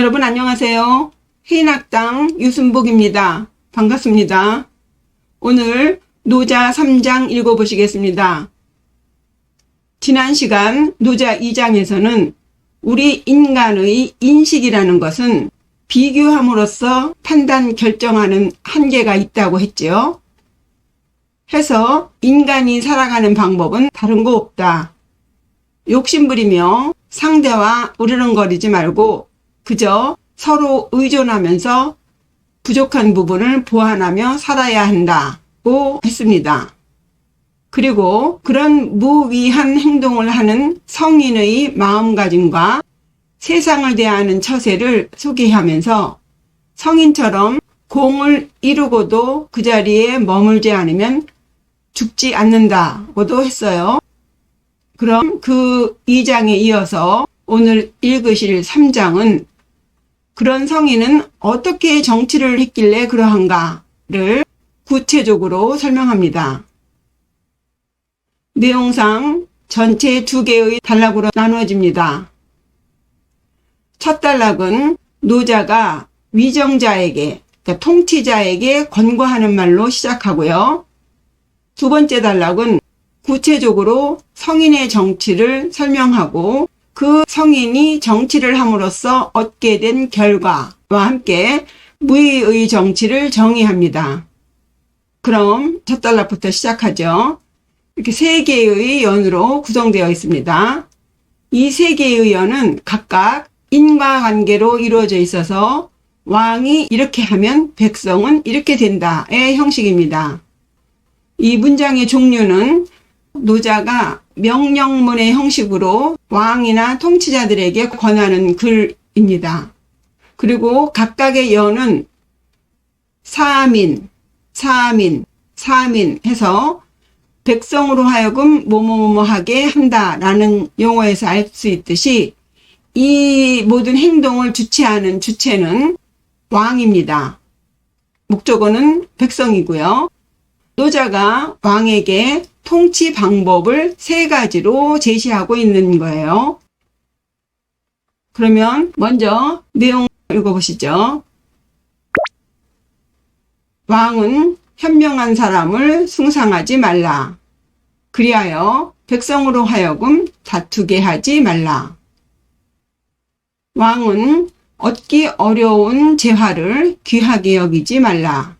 여러분 안녕하세요. 해인학당 유순복입니다. 반갑습니다. 오늘 노자 3장 읽어보시겠습니다. 지난 시간 노자 2장에서는 우리 인간의 인식이라는 것은 비교함으로써 판단 결정하는 한계가 있다고 했지요. 해서 인간이 살아가는 방법은 다른 거 없다. 욕심부리며 상대와 으르렁거리지 말고 그저 서로 의존하면서 부족한 부분을 보완하며 살아야 한다고 했습니다. 그리고 그런 무위한 행동을 하는 성인의 마음가짐과 세상을 대하는 처세를 소개하면서 성인처럼 공을 이루고도 그 자리에 머물지 않으면 죽지 않는다고도 했어요. 그럼 그 2장에 이어서 오늘 읽으실 3장은 그런 성인은 어떻게 정치를 했길래 그러한가를 구체적으로 설명합니다. 내용상 전체 2개의 단락으로 나누어집니다. 첫 단락은 노자가 위정자에게, 그러니까 통치자에게 권고하는 말로 시작하고요. 두 번째 단락은 구체적으로 성인의 정치를 설명하고 그 성인이 정치를 함으로써 얻게 된 결과와 함께 무의의 정치를 정의합니다. 그럼 첫 단락부터 시작하죠. 이렇게 3개의 연으로 구성되어 있습니다. 이 3개의 연은 각각 인과관계로 이루어져 있어서 왕이 이렇게 하면 백성은 이렇게 된다의 형식입니다. 이 문장의 종류는 노자가 명령문의 형식으로 왕이나 통치자들에게 권하는 글입니다. 그리고 각각의 연은 사민 해서 백성으로 하여금 뭐뭐뭐하게 한다라는 용어에서 알 수 있듯이 이 모든 행동을 주체하는 주체는 왕입니다. 목적어는 백성이고요. 노자가 왕에게 통치 방법을 3가지로 제시하고 있는 거예요. 그러면 먼저 내용 읽어보시죠. 왕은 현명한 사람을 숭상하지 말라. 그리하여 백성으로 하여금 다투게 하지 말라. 왕은 얻기 어려운 재화를 귀하게 여기지 말라.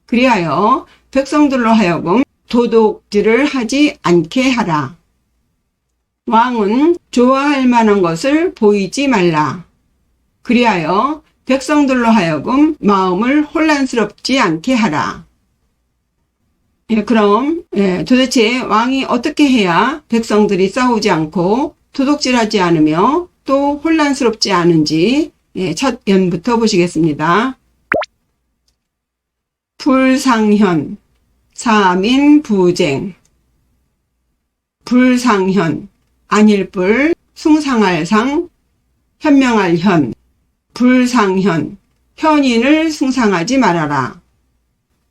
그리하여 백성들로 하여금 도둑질을 하지 않게 하라. 왕은 좋아할 만한 것을 보이지 말라. 그리하여 백성들로 하여금 마음을 혼란스럽지 않게 하라. 그럼 도대체 왕이 어떻게 해야 백성들이 싸우지 않고 도둑질하지 않으며 또 혼란스럽지 않은지 첫 연부터 보시겠습니다. 불상현, 사민 부쟁. 불상현, 안일불, 숭상할 상, 현명할 현. 불상현, 현인을 숭상하지 말아라.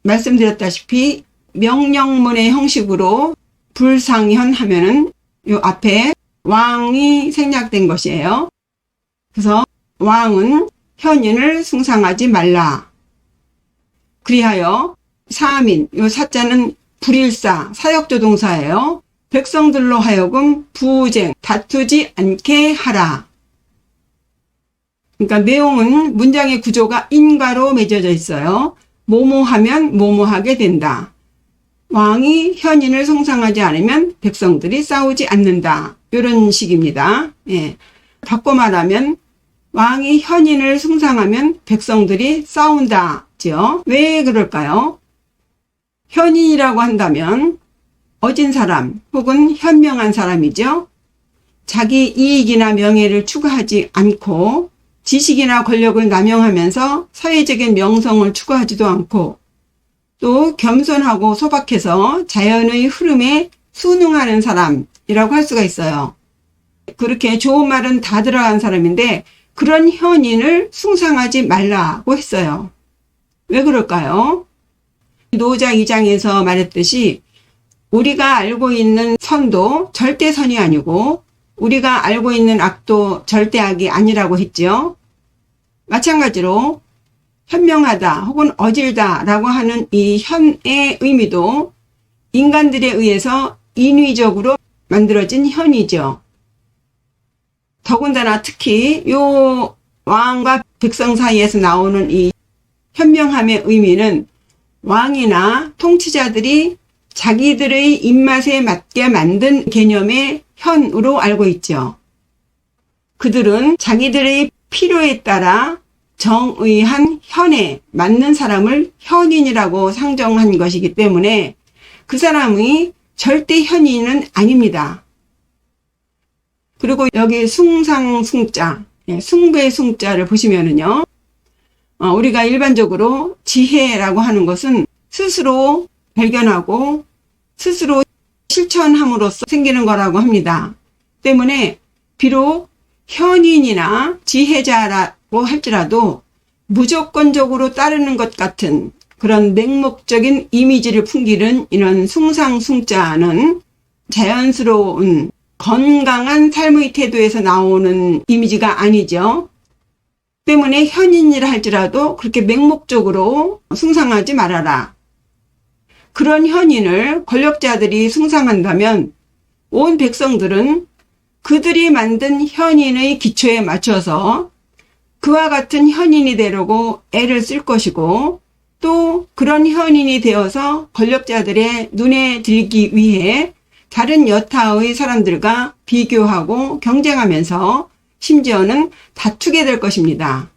말씀드렸다시피 명령문의 형식으로 불상현 하면은 요 앞에 왕이 생략된 것이에요. 그래서 왕은 현인을 숭상하지 말라. 그리하여 사민, 요 사자는 불일사, 사역조동사예요. 백성들로 하여금 부쟁, 다투지 않게 하라. 그러니까 내용은 문장의 구조가 인과로 맺어져 있어요. 뭐뭐하면 뭐뭐하게 된다. 왕이 현인을 숭상하지 않으면 백성들이 싸우지 않는다. 이런 식입니다. 바꿔 말하면 왕이 현인을 숭상하면 백성들이 싸운다죠. 왜 그럴까요? 현인이라고 한다면 어진 사람 혹은 현명한 사람이죠. 자기 이익이나 명예를 추구하지 않고 지식이나 권력을 남용하면서 사회적인 명성을 추구하지도 않고 또 겸손하고 소박해서 자연의 흐름에 순응하는 사람이라고 할 수가 있어요. 그렇게 좋은 말은 다 들어간 사람인데 그런 현인을 숭상하지 말라고 했어요. 왜 그럴까요? 노자 2장에서 말했듯이 우리가 알고 있는 선도 절대 선이 아니고 우리가 알고 있는 악도 절대 악이 아니라고 했죠. 마찬가지로 현명하다 혹은 어질다 라고 하는 이 현의 의미도 인간들에 의해서 인위적으로 만들어진 현이죠. 더군다나 특히 요 왕과 백성 사이에서 나오는 이 현명함의 의미는 왕이나 통치자들이 자기들의 입맛에 맞게 만든 개념의 현으로 알고 있죠. 그들은 자기들의 필요에 따라 정의한 현에 맞는 사람을 현인이라고 상정한 것이기 때문에 그 사람이 절대 현인은 아닙니다. 그리고 여기 숭상숭자, 숭배의 숭자를 보시면은요, 우리가 일반적으로 지혜라고 하는 것은 스스로 발견하고 스스로 실천함으로써 생기는 거라고 합니다. 때문에 비록 현인이나 지혜자라고 할지라도 무조건적으로 따르는 것 같은 그런 맹목적인 이미지를 풍기는 이런 숭상숭자는 자연스러운 건강한 삶의 태도에서 나오는 이미지가 아니죠. 때문에 현인이라 할지라도 그렇게 맹목적으로 숭상하지 말아라. 그런 현인을 권력자들이 숭상한다면 온 백성들은 그들이 만든 현인의 기초에 맞춰서 그와 같은 현인이 되려고 애를 쓸 것이고, 또 그런 현인이 되어서 권력자들의 눈에 들기 위해 다른 여타의 사람들과 비교하고 경쟁하면서 심지어는 다투게 될 것입니다.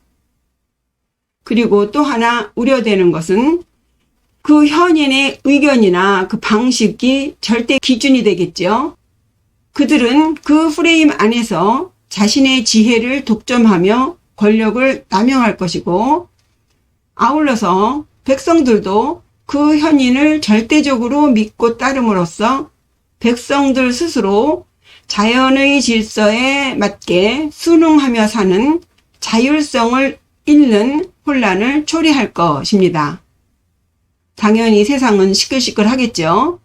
그리고 또 하나 우려되는 것은 그 현인의 의견이나 그 방식이 절대 기준이 되겠죠. 그들은 그 프레임 안에서 자신의 지혜를 독점하며 권력을 남용할 것이고, 아울러서 백성들도 그 현인을 절대적으로 믿고 따름으로써 백성들 스스로 자연의 질서에 맞게 순응하며 사는 자율성을 잃는 혼란을 초래할 것입니다. 당연히 세상은 시끌시끌하겠죠.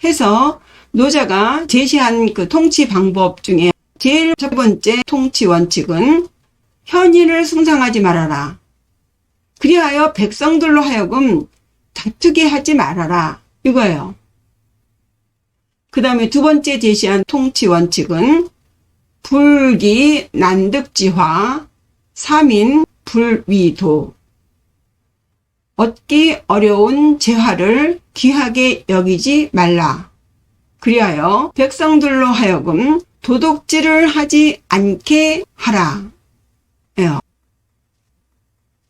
해서 노자가 제시한 그 통치 방법 중에 제일 첫 번째 통치 원칙은 현인을 숭상하지 말아라. 그리하여 백성들로 하여금 다투게 하지 말아라. 이거예요. 그 다음에 두 번째 제시한 통치 원칙은 불기 난득지화, 삼인 불위도. 얻기 어려운 재화를 귀하게 여기지 말라. 그리하여 백성들로 하여금 도둑질을 하지 않게 하라.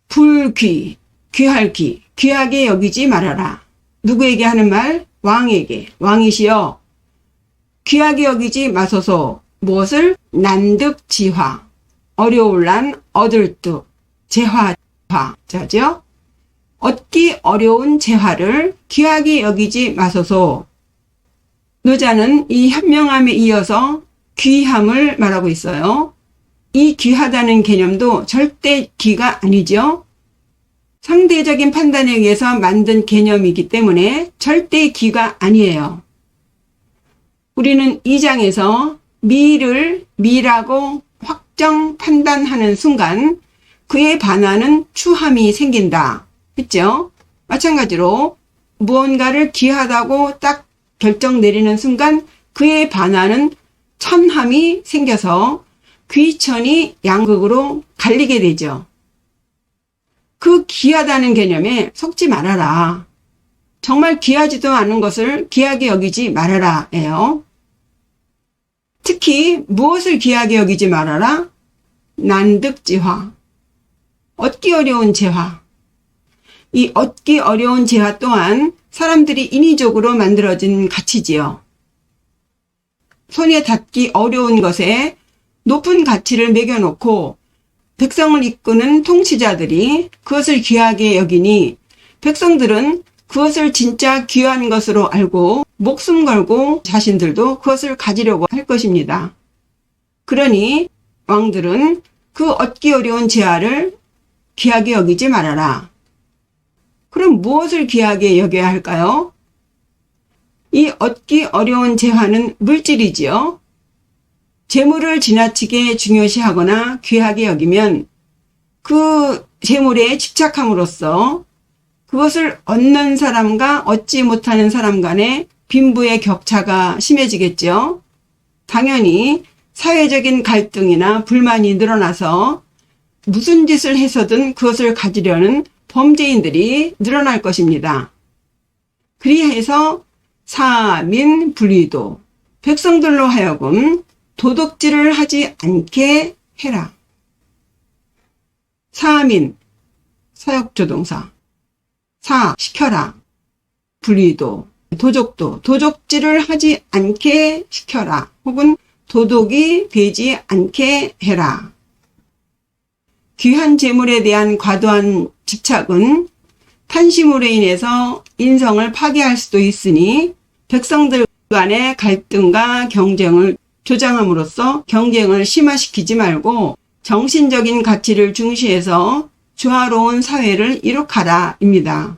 불귀, 귀할 귀, 귀하게 여기지 말아라. 누구에게 하는 말? 왕에게. 왕이시여, 귀하게 여기지 마소서. 무엇을? 난득지화, 어려울 난 얻을 듯, 재화자죠. 얻기 어려운 재화를 귀하게 여기지 마소서. 노자는 이 현명함에 이어서 귀함을 말하고 있어요. 이 귀하다는 개념도 절대 귀가 아니죠. 상대적인 판단에 의해서 만든 개념이기 때문에 절대 귀가 아니에요. 우리는 이 장에서 미를 미라고 확정 판단하는 순간 그에 반하는 추함이 생긴다 했죠. 마찬가지로 무언가를 귀하다고 딱 결정 내리는 순간 그에 반하는 천함이 생겨서 귀천이 양극으로 갈리게 되죠. 그 귀하다는 개념에 속지 말아라. 정말 귀하지도 않은 것을 귀하게 여기지 말아라 예요. 특히 무엇을 귀하게 여기지 말아라? 난득지화, 얻기 어려운 재화. 이 얻기 어려운 재화 또한 사람들이 인위적으로 만들어진 가치지요. 손에 닿기 어려운 것에 높은 가치를 매겨놓고 백성을 이끄는 통치자들이 그것을 귀하게 여기니 백성들은 그것을 진짜 귀한 것으로 알고 목숨 걸고 자신들도 그것을 가지려고 할 것입니다. 그러니 왕들은 그 얻기 어려운 재화를 귀하게 여기지 말아라. 그럼 무엇을 귀하게 여겨야 할까요? 이 얻기 어려운 재화는 물질이지요. 재물을 지나치게 중요시하거나 귀하게 여기면 그 재물에 집착함으로써 그것을 얻는 사람과 얻지 못하는 사람 간의 빈부의 격차가 심해지겠죠. 당연히 사회적인 갈등이나 불만이 늘어나서 무슨 짓을 해서든 그것을 가지려는 범죄인들이 늘어날 것입니다. 그리해서 사민 불의도, 백성들로 하여금 도덕질을 하지 않게 해라. 사민, 사역조동사. 사, 시켜라. 불의도, 도적도, 도적질을 하지 않게 시켜라. 혹은 도덕이 되지 않게 해라. 귀한 재물에 대한 과도한 집착은 탄심으로 인해서 인성을 파괴할 수도 있으니 백성들 간의 갈등과 경쟁을 조장함으로써 경쟁을 심화시키지 말고 정신적인 가치를 중시해서 조화로운 사회를 이룩하라 입니다.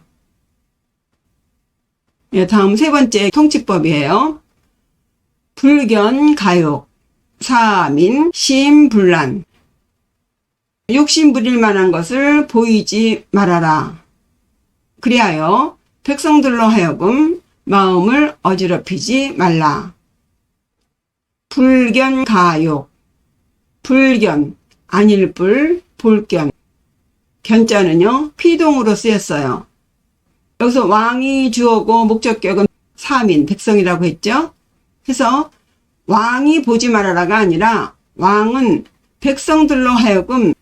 다음 세 번째 통치법이에요. 불견, 가욕, 사민, 심불란. 욕심 부릴 만한 것을 보이지 말아라. 그리하여 백성들로 하여금 마음을 어지럽히지 말라. 불견, 가욕. 불견, 아닐 불, 볼견. 견자는요, 피동으로 쓰였어요. 여기서 왕이 주어고 목적격은 사민, 백성이라고 했죠. 그래서 왕이 보지 말아라가 아니라 왕은 백성들로 하여금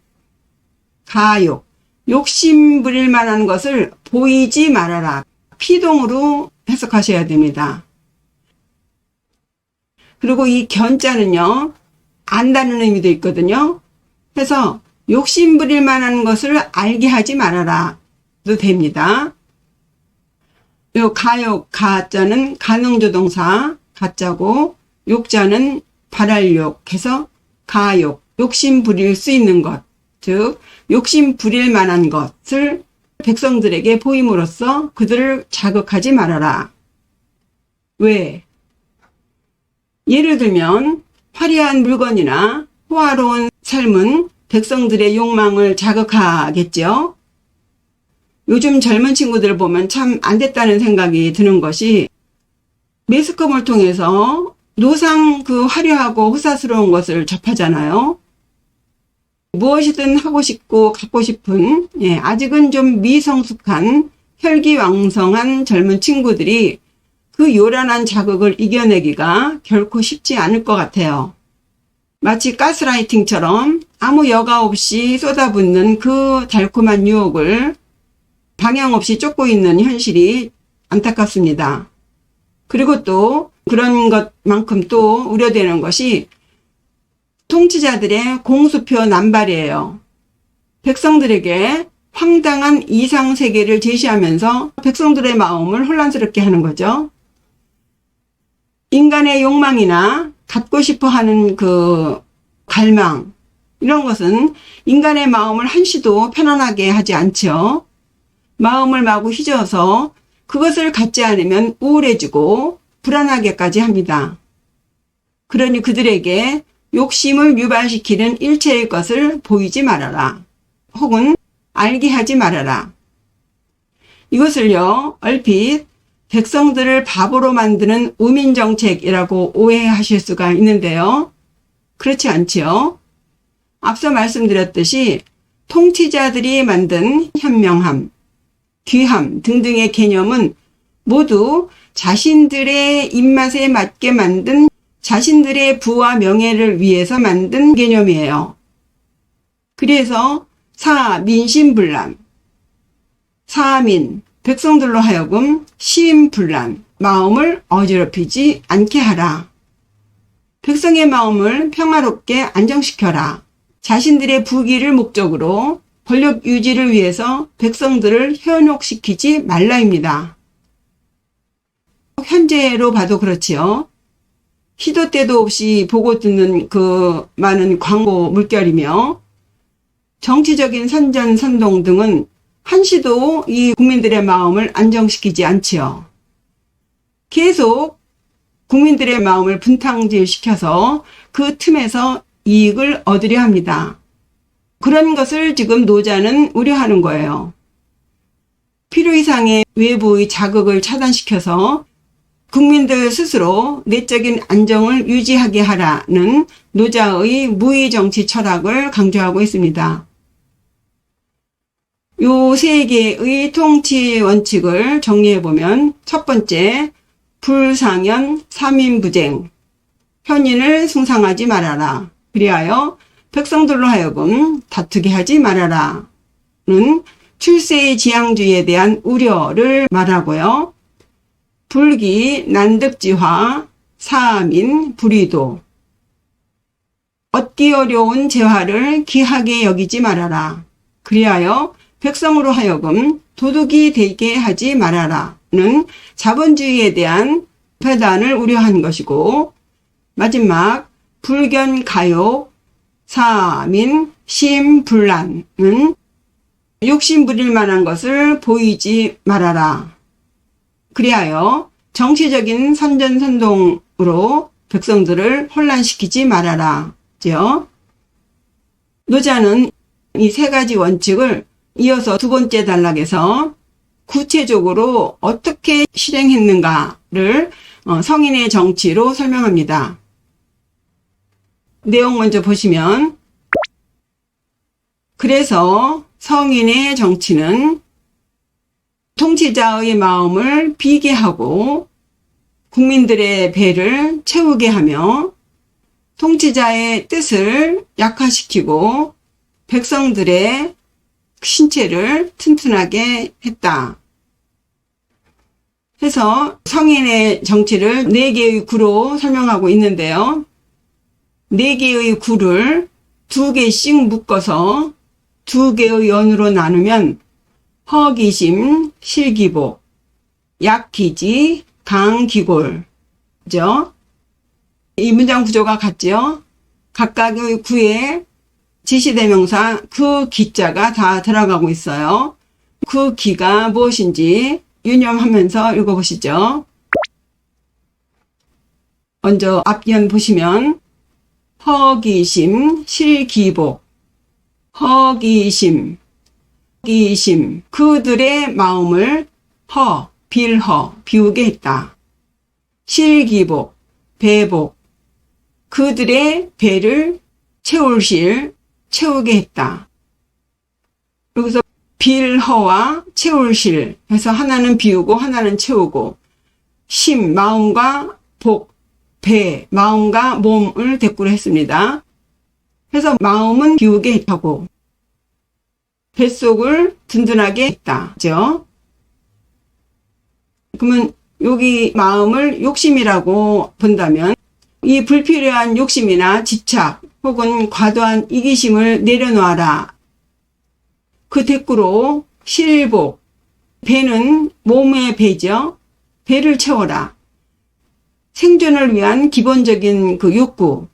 가욕, 욕심 부릴 만한 것을 보이지 말아라. 피동으로 해석하셔야 됩니다. 그리고 이 견자는요, 안다는 의미도 있거든요. 그래서 욕심 부릴 만한 것을 알게 하지 말아라도 됩니다. 요 가욕, 가자는 가능조동사, 가자고, 욕자는 발할 욕 해서 가욕, 욕심 부릴 수 있는 것, 즉 욕심 부릴 만한 것을 백성들에게 보임으로써 그들을 자극하지 말아라. 왜? 예를 들면 화려한 물건이나 호화로운 삶은 백성들의 욕망을 자극하겠죠. 요즘 젊은 친구들 보면 참 안 됐다는 생각이 드는 것이 매스컴을 통해서 노상 그 화려하고 호사스러운 것을 접하잖아요. 무엇이든 하고 싶고 갖고 싶은 아직은 좀 미성숙한 혈기왕성한 젊은 친구들이 그 요란한 자극을 이겨내기가 결코 쉽지 않을 것 같아요. 마치 가스라이팅처럼 아무 여과 없이 쏟아붓는 그 달콤한 유혹을 방향 없이 쫓고 있는 현실이 안타깝습니다. 그리고 또 그런 것만큼 또 우려되는 것이 통치자들의 공수표 남발이에요. 백성들에게 황당한 이상세계를 제시하면서 백성들의 마음을 혼란스럽게 하는 거죠. 인간의 욕망이나 갖고 싶어 하는 그 갈망, 이런 것은 인간의 마음을 한시도 편안하게 하지 않죠. 마음을 마구 휘저어서 그것을 갖지 않으면 우울해지고 불안하게까지 합니다. 그러니 그들에게 욕심을 유발시키는 일체의 것을 보이지 말아라. 혹은 알게 하지 말아라. 이것을요, 얼핏 백성들을 바보로 만드는 우민정책이라고 오해하실 수가 있는데요. 그렇지 않지요. 앞서 말씀드렸듯이 통치자들이 만든 현명함, 귀함 등등의 개념은 모두 자신들의 입맛에 맞게 만든 자신들의 부와 명예를 위해서 만든 개념이에요. 그래서 사민심불란, 사민, 백성들로 하여금 심불란, 마음을 어지럽히지 않게 하라. 백성의 마음을 평화롭게 안정시켜라. 자신들의 부귀를 목적으로 권력 유지를 위해서 백성들을 현혹시키지 말라입니다. 현재로 봐도 그렇지요. 시도 때도 없이 보고 듣는 그 많은 광고 물결이며 정치적인 선전선동 등은 한시도 이 국민들의 마음을 안정시키지 않지요. 계속 국민들의 마음을 분탕질시켜서 그 틈에서 이익을 얻으려 합니다. 그런 것을 지금 노자는 우려하는 거예요. 필요 이상의 외부의 자극을 차단시켜서 국민들 스스로 내적인 안정을 유지하게 하라는 노자의 무위정치 철학을 강조하고 있습니다. 요 세 개의 통치 원칙을 정리해보면, 첫 번째, 불상현 삼인부쟁, 현인을 숭상하지 말아라. 그리하여 백성들로 하여금 다투게 하지 말아라는 출세의 지향주의에 대한 우려를 말하고요. 불기 난득지화 사민 불의도, 얻기 어려운 재화를 귀하게 여기지 말아라. 그리하여 백성으로 하여금 도둑이 되게 하지 말아라는 자본주의에 대한 폐단을 우려한 것이고, 마지막 불견 가욕 사민 심불란은 욕심 부릴 만한 것을 보이지 말아라. 그리하여 정치적인 선전선동으로 백성들을 혼란시키지 말아라. 노자는 이 세 가지 원칙을 이어서 두 번째 단락에서 구체적으로 어떻게 실행했는가를 성인의 정치로 설명합니다. 내용 먼저 보시면, 그래서 성인의 정치는 통치자의 마음을 비게 하고 국민들의 배를 채우게 하며 통치자의 뜻을 약화시키고 백성들의 신체를 튼튼하게 했다. 해서 성인의 정치를 4개의 구로 설명하고 있는데요. 4개의 구를 2개씩 묶어서 2개의 연으로 나누면 허기심, 실기복, 약기지, 강기골. 그죠? 이 문장 구조가 같죠? 각각의 구에 지시대명사 그 기자가 다 들어가고 있어요. 그 기가 무엇인지 유념하면서 읽어보시죠. 먼저 앞연 보시면 허기심, 실기복, 허기심, 기심, 그들의 마음을 빌허, 비우게 했다. 실기복, 배복, 그들의 배를 채우게 했다. 여기서 빌허와 채울실 해서 하나는 비우고 하나는 채우고, 심, 마음과 복, 배, 마음과 몸을 대꾸로 했습니다. 그래서 마음은 비우게 하고 뱃속을 든든하게 했다. 그죠? 그러면 여기 마음을 욕심이라고 본다면 이 불필요한 욕심이나 집착 혹은 과도한 이기심을 내려놓아라. 그 대꾸로 실복, 배는 몸의 배죠. 배를 채워라. 생존을 위한 기본적인 그 욕구,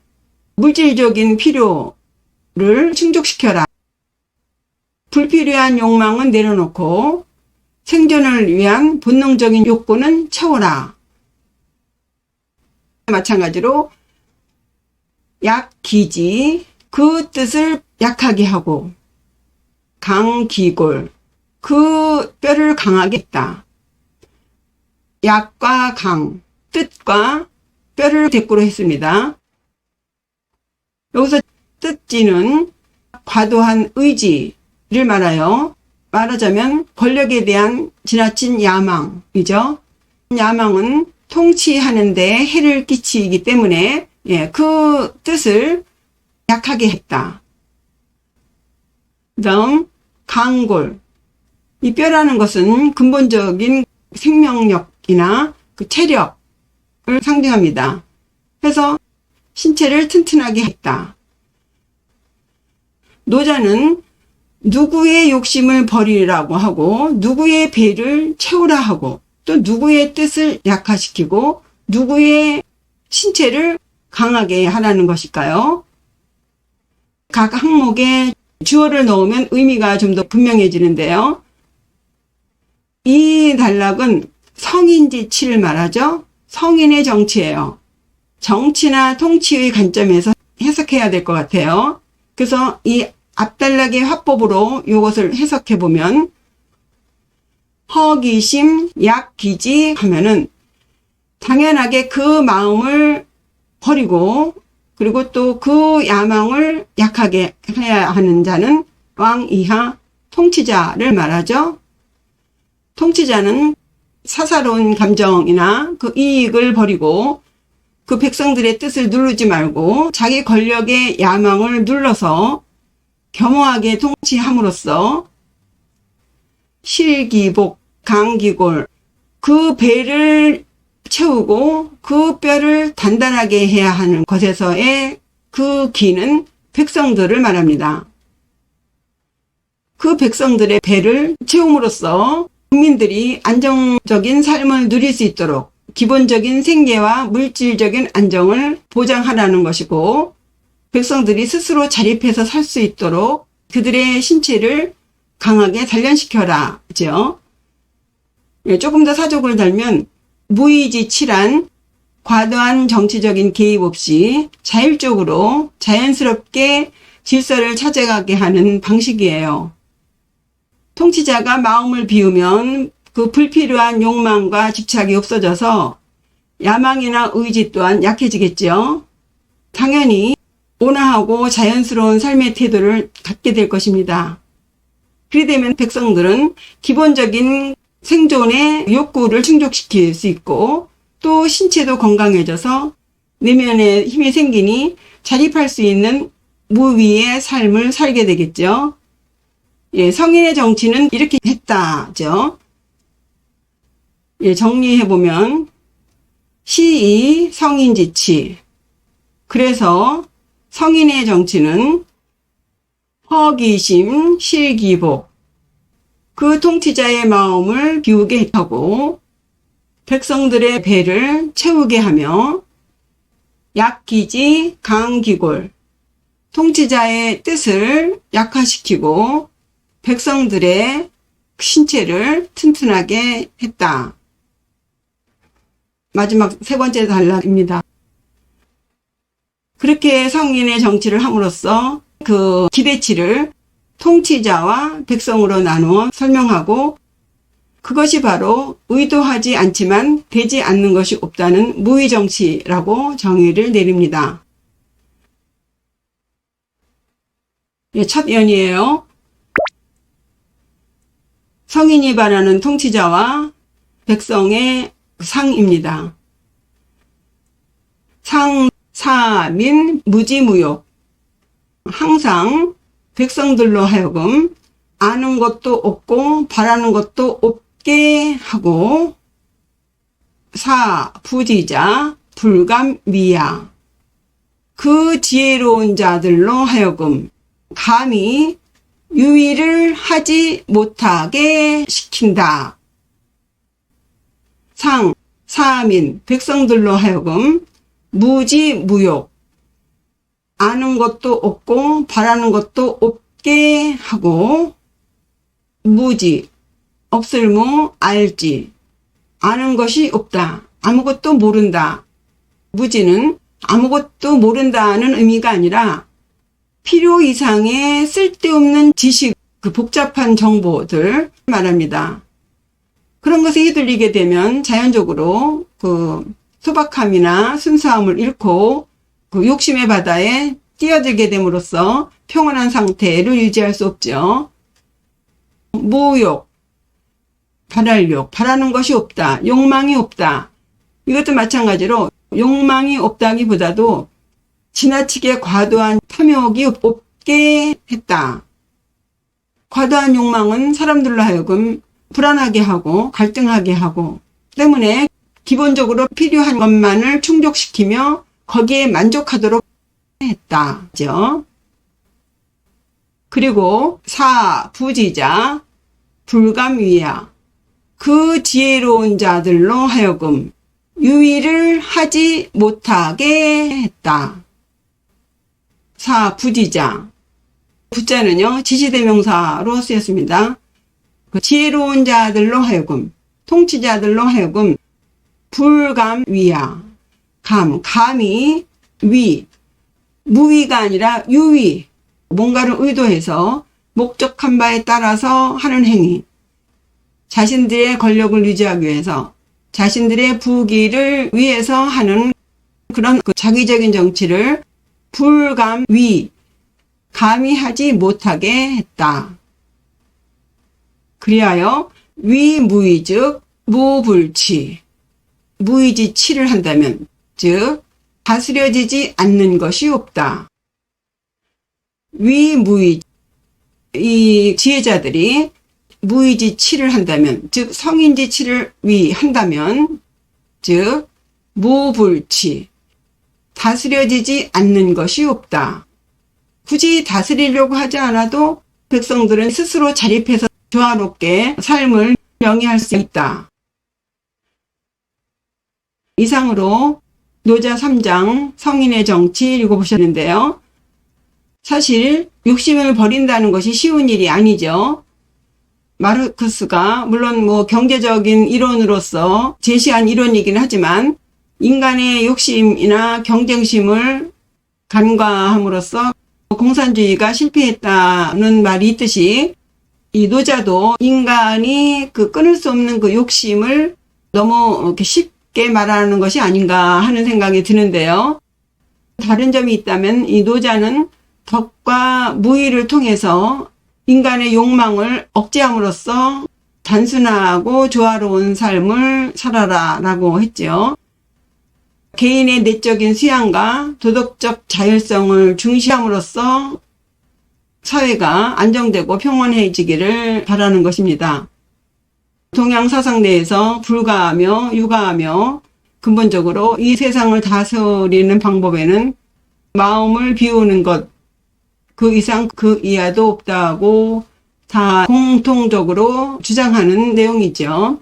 물질적인 필요를 충족시켜라. 불필요한 욕망은 내려놓고 생존을 위한 본능적인 욕구는 채워라. 마찬가지로 약기지, 그 뜻을 약하게 하고, 강기골, 그 뼈를 강하게 했다. 약과 강, 뜻과 뼈를 대꾸로 했습니다. 여기서 뜻지는 과도한 의지를 말하여, 말하자면 권력에 대한 지나친 야망이죠. 야망은 통치하는 데 해를 끼치기 때문에 그 뜻을 약하게 했다. 그 다음 강골, 이 뼈라는 것은 근본적인 생명력이나 그 체력을 상징합니다. 그래서 신체를 튼튼하게 했다. 노자는 누구의 욕심을 버리라고 하고 누구의 배를 채우라 하고 또 누구의 뜻을 약화시키고 누구의 신체를 강하게 하라는 것일까요? 각 항목에 주어를 넣으면 의미가 좀 더 분명해지는데요. 이 단락은 성인지치를 말하죠. 성인의 정치예요. 정치나 통치의 관점에서 해석해야 될 것 같아요. 그래서 이 앞단락의 화법으로 이것을 해석해 보면 허기심, 약기지 하면은 당연하게 그 마음을 버리고 그리고 또 그 야망을 약하게 해야 하는 자는 왕 이하 통치자를 말하죠. 통치자는 사사로운 감정이나 그 이익을 버리고 그 백성들의 뜻을 누르지 말고 자기 권력의 야망을 눌러서 겸허하게 통치함으로써 실기복, 강기골 그 배를 채우고 그 뼈를 단단하게 해야 하는 것에서의 그 기는 백성들을 말합니다. 그 백성들의 배를 채움으로써 국민들이 안정적인 삶을 누릴 수 있도록 기본적인 생계와 물질적인 안정을 보장하라는 것이고 백성들이 스스로 자립해서 살 수 있도록 그들의 신체를 강하게 단련시켜라죠. 조금 더 사족을 달면 무의지칠한 과도한 정치적인 개입 없이 자율적으로 자연스럽게 질서를 찾아가게 하는 방식이에요. 통치자가 마음을 비우면 그 불필요한 욕망과 집착이 없어져서 야망이나 의지 또한 약해지겠죠. 당연히 온화하고 자연스러운 삶의 태도를 갖게 될 것입니다. 그리 되면 백성들은 기본적인 생존의 욕구를 충족시킬 수 있고 또 신체도 건강해져서 내면에 힘이 생기니 자립할 수 있는 무위의 삶을 살게 되겠죠. 예, 성인의 정치는 이렇게 했다죠. 예, 정리해보면 시이 성인지치. 그래서 성인의 정치는 허기심, 실기복. 그 통치자의 마음을 비우게 하고 백성들의 배를 채우게 하며 약기지, 강기골. 통치자의 뜻을 약화시키고 백성들의 신체를 튼튼하게 했다. 마지막 세 번째 단락입니다. 그렇게 성인의 정치를 함으로써 그 기대치를 통치자와 백성으로 나누어 설명하고 그것이 바로 의도하지 않지만 되지 않는 것이 없다는 무의정치라고 정의를 내립니다. 첫 연이에요. 성인이 바라는 통치자와 백성의 상입니다. 상, 사, 민, 무지무욕. 항상 백성들로 하여금 아는 것도 없고 바라는 것도 없게 하고 사, 부지자, 불감위야. 그 지혜로운 자들로 하여금 감히 유의를 하지 못하게 시킨다. 상, 사민, 백성들로 하여금 무지무욕. 아는 것도 없고 바라는 것도 없게 하고 무지, 없을무, 알지. 아는 것이 없다. 아무것도 모른다. 무지는 아무것도 모른다는 의미가 아니라 필요 이상의 쓸데없는 지식, 그 복잡한 정보들 말합니다. 그런 것에 휘둘리게 되면 자연적으로 그 소박함이나 순수함을 잃고 그 욕심의 바다에 뛰어들게 됨으로써 평온한 상태를 유지할 수 없죠. 무욕, 바랄욕, 바라는 것이 없다. 욕망이 없다. 이것도 마찬가지로 욕망이 없다기보다도 지나치게 과도한 탐욕이 없게 했다. 과도한 욕망은 사람들로 하여금 불안하게 하고 갈등하게 하고 때문에 기본적으로 필요한 것만을 충족시키며 거기에 만족하도록 했다죠. 그리고 사, 부지자, 불감위야. 그 지혜로운 자들로 하여금 유의를 하지 못하게 했다. 사, 부지자. 부자는요, 지시대명사로 쓰였습니다. 그 지혜로운 자들로 하여금, 통치자들로 하여금 불감위야. 감이 위, 무위가 아니라 유위. 뭔가를 의도해서 목적한 바에 따라서 하는 행위, 자신들의 권력을 유지하기 위해서, 자신들의 부귀를 위해서 하는 그런 자기적인 정치를 불감위, 감히 하지 못하게 했다. 그리하여 위무의 즉 무불치, 무의지치를 한다면, 즉 다스려지지 않는 것이 없다. 위무의, 이 지혜자들이 무의지치를 한다면, 즉 성인지치를 위한다면, 즉 무불치, 다스려지지 않는 것이 없다. 굳이 다스리려고 하지 않아도 백성들은 스스로 자립해서 조화롭게 삶을 영위할 수 있다. 이상으로 노자 3장 성인의 정치 읽어보셨는데요. 사실 욕심을 버린다는 것이 쉬운 일이 아니죠. 마르크스가 물론 경제적인 이론으로서 제시한 이론이긴 하지만 인간의 욕심이나 경쟁심을 간과함으로써 공산주의가 실패했다는 말이 있듯이 이 노자도 인간이 끊을 수 없는 욕심을 너무 이렇게 쉽게 말하는 것이 아닌가 하는 생각이 드는데요. 다른 점이 있다면 이 노자는 덕과 무의를 통해서 인간의 욕망을 억제함으로써 단순하고 조화로운 삶을 살아라 라고 했죠. 개인의 내적인 수양과 도덕적 자율성을 중시함으로써 사회가 안정되고 평온해지기를 바라는 것입니다. 동양 사상 내에서 불가하며 육아하며 근본적으로 이 세상을 다스리는 방법에는 마음을 비우는 것, 그 이상 그 이하도 없다고 다 공통적으로 주장하는 내용이죠.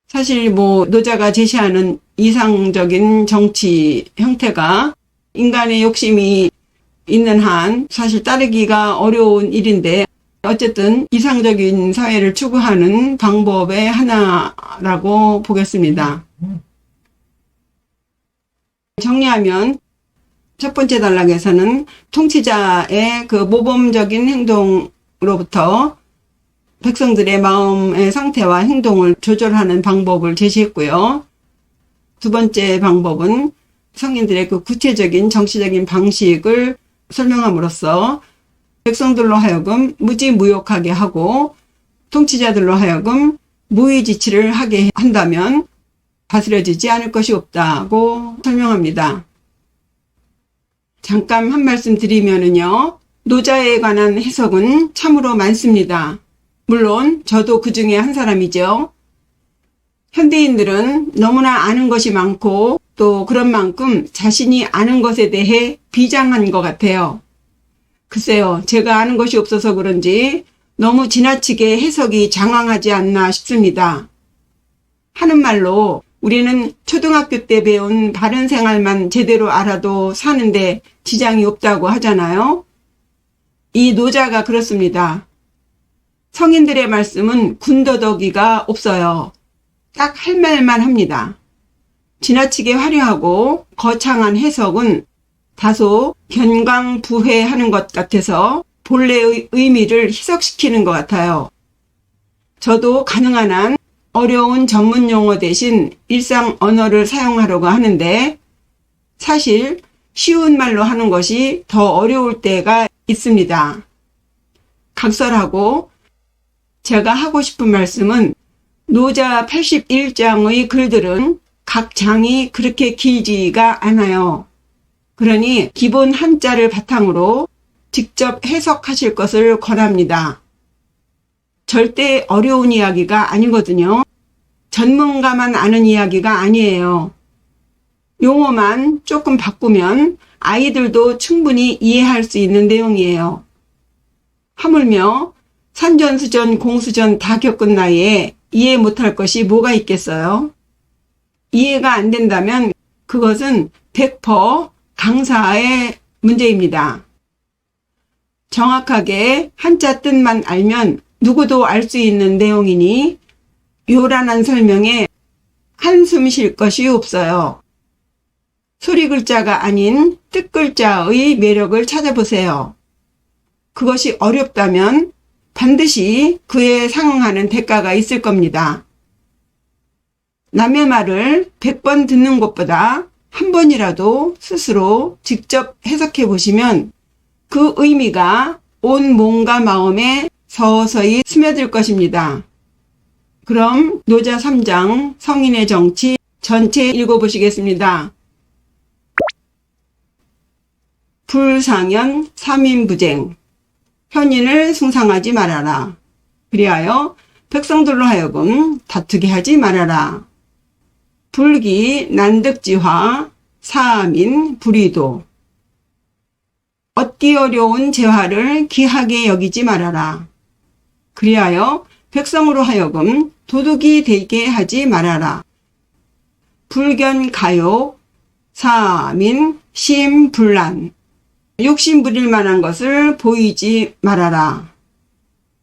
사실 노자가 제시하는 이상적인 정치 형태가 인간의 욕심이 있는 한 사실 따르기가 어려운 일인데 어쨌든 이상적인 사회를 추구하는 방법의 하나라고 보겠습니다. 정리하면 첫 번째 단락에서는 통치자의 모범적인 행동으로부터 백성들의 마음의 상태와 행동을 조절하는 방법을 제시했고요. 두 번째 방법은 성인들의 구체적인 정치적인 방식을 설명함으로써 백성들로 하여금 무지무욕하게 하고 통치자들로 하여금 무의지치를 하게 한다면 다스려지지 않을 것이 없다고 설명합니다. 잠깐 한 말씀 드리면은요. 노자에 관한 해석은 참으로 많습니다. 물론 저도 그 중에 한 사람이죠. 현대인들은 너무나 아는 것이 많고 또 그런 만큼 자신이 아는 것에 대해 비장한 것 같아요. 글쎄요, 제가 아는 것이 없어서 그런지 너무 지나치게 해석이 장황하지 않나 싶습니다. 하는 말로 우리는 초등학교 때 배운 바른 생활만 제대로 알아도 사는데 지장이 없다고 하잖아요. 이 노자가 그렇습니다. 성인들의 말씀은 군더더기가 없어요. 딱 할 말만 합니다. 지나치게 화려하고 거창한 해석은 다소 견광부회하는 것 같아서 본래의 의미를 희석시키는 것 같아요. 저도 가능한 한 어려운 전문 용어 대신 일상 언어를 사용하려고 하는데 사실 쉬운 말로 하는 것이 더 어려울 때가 있습니다. 각설하고 제가 하고 싶은 말씀은 노자 81장의 글들은 각 장이 그렇게 길지가 않아요. 그러니 기본 한자를 바탕으로 직접 해석하실 것을 권합니다. 절대 어려운 이야기가 아니거든요. 전문가만 아는 이야기가 아니에요. 용어만 조금 바꾸면 아이들도 충분히 이해할 수 있는 내용이에요. 하물며 산전수전 공수전 다 겪은 나이에 이해 못할 것이 뭐가 있겠어요? 이해가 안 된다면 그것은 100% 강사의 문제입니다. 정확하게 한자 뜻만 알면 누구도 알 수 있는 내용이니 요란한 설명에 한숨 쉴 것이 없어요. 소리 글자가 아닌 뜻 글자의 매력을 찾아보세요. 그것이 어렵다면 반드시 그에 상응하는 대가가 있을 겁니다. 남의 말을 100번 듣는 것보다 한 번이라도 스스로 직접 해석해 보시면 그 의미가 온 몸과 마음에 서서히 스며들 것입니다. 그럼 노자 3장 성인의 정치 전체 읽어보시겠습니다. 불상현 삼인부쟁 현인을 숭상하지 말아라. 그리하여 백성들로 하여금 다투게 하지 말아라. 불기 난득지화 사민 불의도 얻기 어려운 재화를 귀하게 여기지 말아라. 그리하여 백성으로 하여금 도둑이 되게 하지 말아라. 불견 가욕 사민 심불란 욕심 부릴 만한 것을 보이지 말아라.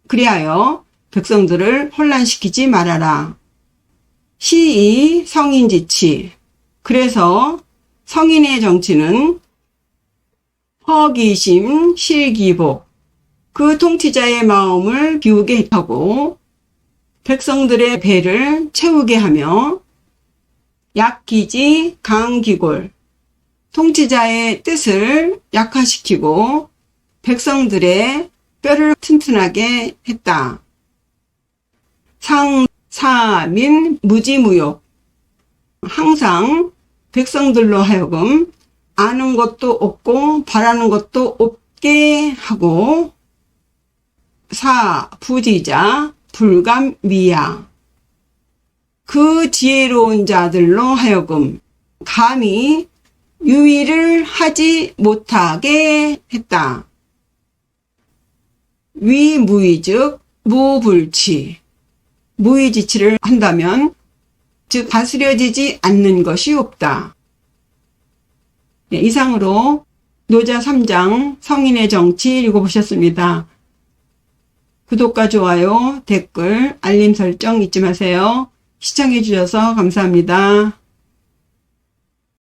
그리하여 백성들을 혼란시키지 말아라. 시이 성인지치. 그래서 성인의 정치는 허기심 실기복. 그 통치자의 마음을 비우게 하고 백성들의 배를 채우게 하며 약기지 강기골. 통치자의 뜻을 약화시키고 백성들의 뼈를 튼튼하게 했다. 상사민 무지무욕. 항상 백성들로 하여금 아는 것도 없고 바라는 것도 없게 하고 부지자 불감미야. 그 지혜로운 자들로 하여금 감히 유의를 하지 못하게 했다. 위무의즉 무불치. 무의지치를 한다면 즉 다스려지지 않는 것이 없다. 네, 이상으로 노자 3장 성인의 정치 읽어보셨습니다. 구독과 좋아요, 댓글, 알림 설정 잊지 마세요. 시청해 주셔서 감사합니다.